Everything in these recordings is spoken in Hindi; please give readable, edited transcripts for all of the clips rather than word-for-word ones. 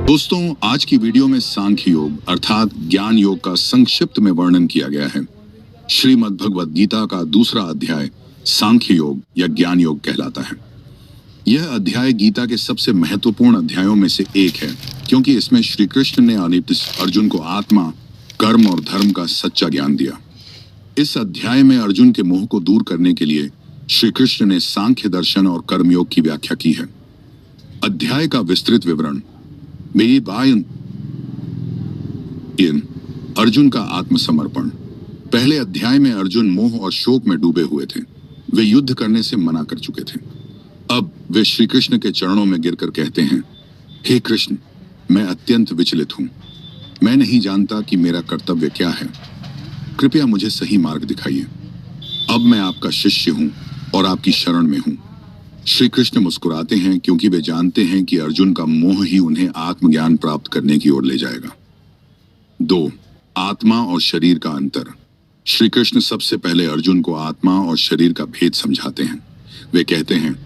दोस्तों, आज की वीडियो में सांख्य योग अर्थात ज्ञान योग का संक्षिप्त में वर्णन किया गया है। श्रीमद् भगवद गीता का दूसरा अध्याय सांख्य योग या ज्ञान योग कहलाता है। यह अध्याय गीता के सबसे महत्वपूर्ण अध्यायों में से एक है, क्योंकि इसमें श्री कृष्ण ने अर्जुन को आत्मा, कर्म और धर्म का सच्चा ज्ञान दिया। इस अध्याय में अर्जुन के मोह को दूर करने के लिए श्री कृष्ण ने सांख्य दर्शन और कर्मयोग की व्याख्या की है। अध्याय का विस्तृत विवरण अर्जुन का आत्मसमर्पण। पहले अध्याय में अर्जुन मोह और शोक में डूबे हुए थे। वे युद्ध करने से मना कर चुके थे। अब वे श्री कृष्ण के चरणों में गिरकर कहते हैं, हे कृष्ण, मैं अत्यंत विचलित हूं। मैं नहीं जानता कि मेरा कर्तव्य क्या है। कृपया मुझे सही मार्ग दिखाइए। अब मैं आपका शिष्य हूं और आपकी शरण में हूं। श्री कृष्ण मुस्कुराते हैं, क्योंकि वे जानते हैं कि अर्जुन का मोह ही उन्हें आत्मज्ञान प्राप्त करने की ओर ले जाएगा। 2. आत्मा और शरीर का अंतर। श्री कृष्ण सबसे पहले अर्जुन को आत्मा और शरीर का भेद समझाते हैं। वे कहते हैं,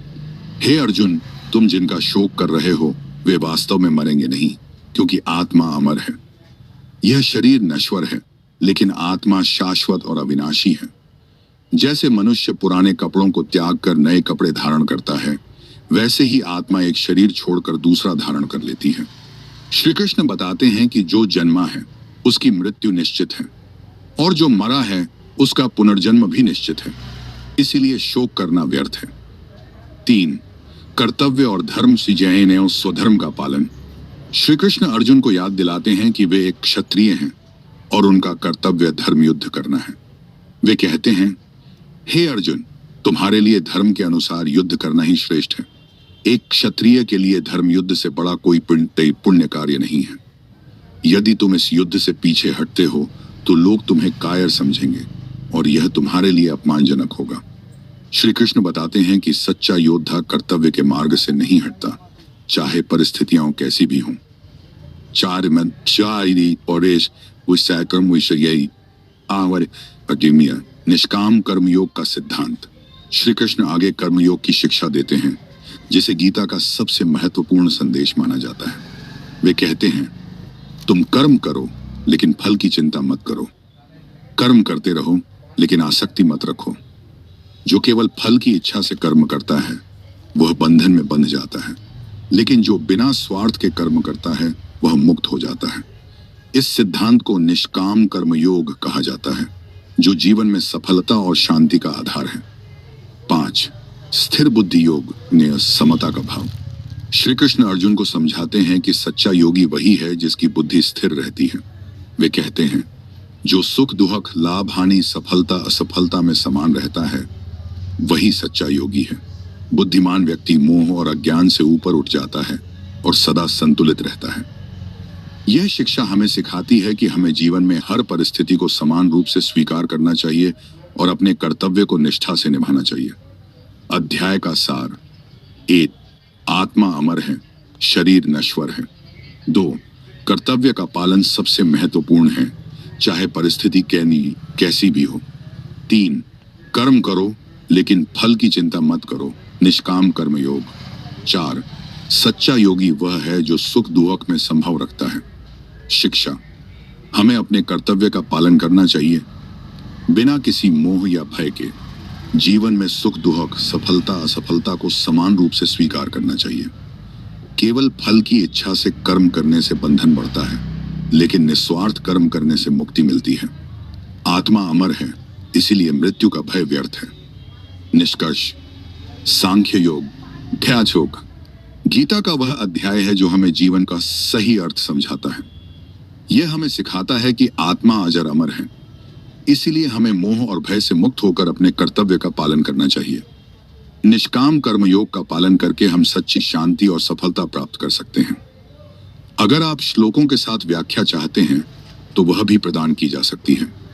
हे अर्जुन, तुम जिनका शोक कर रहे हो वे वास्तव में मरेंगे नहीं, क्योंकि आत्मा अमर है। यह शरीर नश्वर है, लेकिन आत्मा शाश्वत और अविनाशी है। जैसे मनुष्य पुराने कपड़ों को त्याग कर नए कपड़े धारण करता है, वैसे ही आत्मा एक शरीर छोड़कर दूसरा धारण कर लेती है। श्री कृष्ण बताते हैं कि जो जन्मा है उसकी मृत्यु निश्चित है, और जो मरा है उसका पुनर्जन्म भी निश्चित है। इसीलिए शोक करना व्यर्थ है। 3. कर्तव्य और धर्म और स्वधर्म का पालन। श्री कृष्ण अर्जुन को याद दिलाते हैं कि वे एक क्षत्रिय हैं और उनका कर्तव्य धर्म युद्ध करना है। वे कहते हैं, हे अर्जुन, तुम्हारे लिए धर्म के अनुसार युद्ध करना ही श्रेष्ठ है। एक क्षत्रिय के लिए धर्म युद्ध से बड़ा कोई पुण्य कार्य नहीं है। यदि तुम इस युद्ध से पीछे हटते हो तो लोग तुम्हें कायर समझेंगे और यह तुम्हारे लिए अपमानजनक होगा। श्री कृष्ण बताते हैं कि सच्चा योद्धा कर्तव्य के मार्ग से नहीं हटता, चाहे परिस्थितियां कैसी भी हों। 4. निष्काम कर्मयोग का सिद्धांत। श्री कृष्ण आगे कर्मयोग की शिक्षा देते हैं, जिसे गीता का सबसे महत्वपूर्ण संदेश माना जाता है। वे कहते हैं, तुम कर्म करो लेकिन फल की चिंता मत करो। कर्म करते रहो लेकिन आसक्ति मत रखो। जो केवल फल की इच्छा से कर्म करता है वह बंधन में बंध जाता है, लेकिन जो बिना स्वार्थ के कर्म करता है वह मुक्त हो जाता है। इस सिद्धांत को निष्काम कर्मयोग कहा जाता है, जो जीवन में सफलता और शांति का आधार है। 5. स्थिर बुद्धि योग ने समता का भाव। श्री कृष्ण अर्जुन को समझाते हैं कि सच्चा योगी वही है जिसकी बुद्धि स्थिर रहती है। वे कहते हैं, जो सुख दुख, लाभ हानि, सफलता असफलता में समान रहता है वही सच्चा योगी है। बुद्धिमान व्यक्ति मोह और अज्ञान से ऊपर उठ जाता है और सदा संतुलित रहता है। यह शिक्षा हमें सिखाती है कि हमें जीवन में हर परिस्थिति को समान रूप से स्वीकार करना चाहिए और अपने कर्तव्य को निष्ठा से निभाना चाहिए। अध्याय का सार। 1. आत्मा अमर है, शरीर नश्वर है। 2. कर्तव्य का पालन सबसे महत्वपूर्ण है, चाहे परिस्थिति कैसी भी हो। 3. कर्म करो लेकिन फल की चिंता मत करो, निष्काम कर्मयोग। 4. सच्चा योगी वह है जो सुख दुख में संभव रखता है। शिक्षा। हमें अपने कर्तव्य का पालन करना चाहिए, बिना किसी मोह या भय के। जीवन में सुख दुख, सफलता असफलता को समान रूप से स्वीकार करना चाहिए। केवल फल की इच्छा से कर्म करने से बंधन बढ़ता है, लेकिन निस्वार्थ कर्म करने से मुक्ति मिलती है। आत्मा अमर है, इसीलिए मृत्यु का भय व्यर्थ है। निष्कर्ष। सांख्य योग ध्यायोग गीता का वह अध्याय है जो हमें जीवन का सही अर्थ समझाता है। यह हमें सिखाता है कि आत्मा अजर अमर है, इसीलिए हमें मोह और भय से मुक्त होकर अपने कर्तव्य का पालन करना चाहिए। निष्काम कर्मयोग का पालन करके हम सच्ची शांति और सफलता प्राप्त कर सकते हैं। अगर आप श्लोकों के साथ व्याख्या चाहते हैं तो वह भी प्रदान की जा सकती है।